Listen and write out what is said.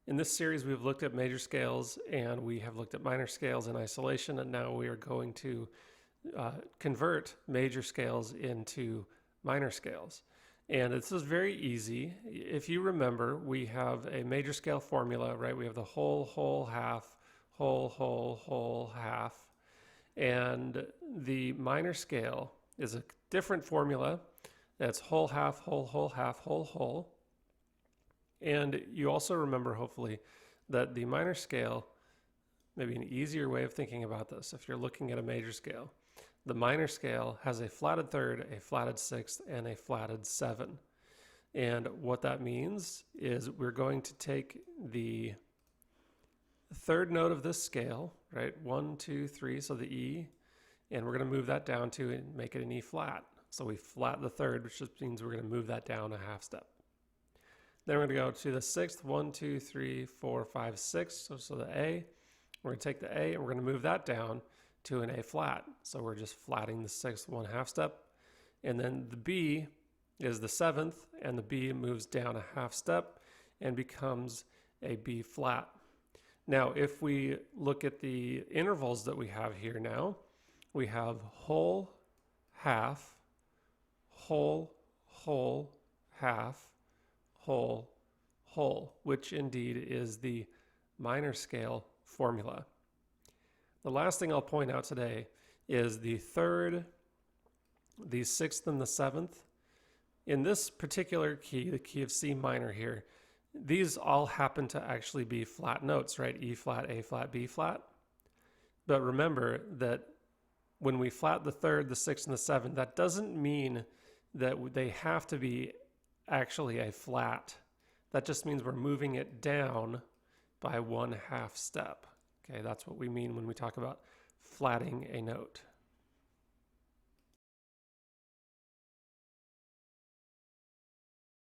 In this series, we've looked at major scales and we have looked at minor scales in isolation, and now we are going to convert major scales into minor scales. And this is very easy. If you remember, we have a major scale formula, right? We have the whole, whole, half, whole, whole, whole, half. And the minor scale is a different formula. That's whole, half, whole, whole, half, whole, whole. And you also remember, hopefully, that the minor scale, maybe an easier way of thinking about this, if you're looking at a major scale, the minor scale has a flatted third, a flatted sixth, and a flatted seven. And what that means is we're going to take the third note of this scale, right? 1, 2, 3, so the E, and we're going to move that down to and make it an E flat. So we flat the third, which just means we're going to move that down a half step. Then we're going to go to the sixth, 1, 2, 3, 4, 5, 6. So the A, we're going to take the A and we're going to move that down to an A flat. So we're just flatting the sixth one half step. And then the B is the seventh, and the B moves down a half step and becomes a B flat. Now, if we look at the intervals that we have here now, we have whole, half, whole, whole, half, whole, whole, which indeed is the minor scale formula. The last thing I'll point out today is the third, the sixth, and the seventh. In this particular key, the key of C minor here, these all happen to actually be flat notes, right? E flat, A flat, B flat. But remember that when we flat the third, the sixth, and the seventh, that doesn't mean that they have to be actually a flat. That just means we're moving it down by one half step. Okay, that's what we mean when we talk about flatting a note.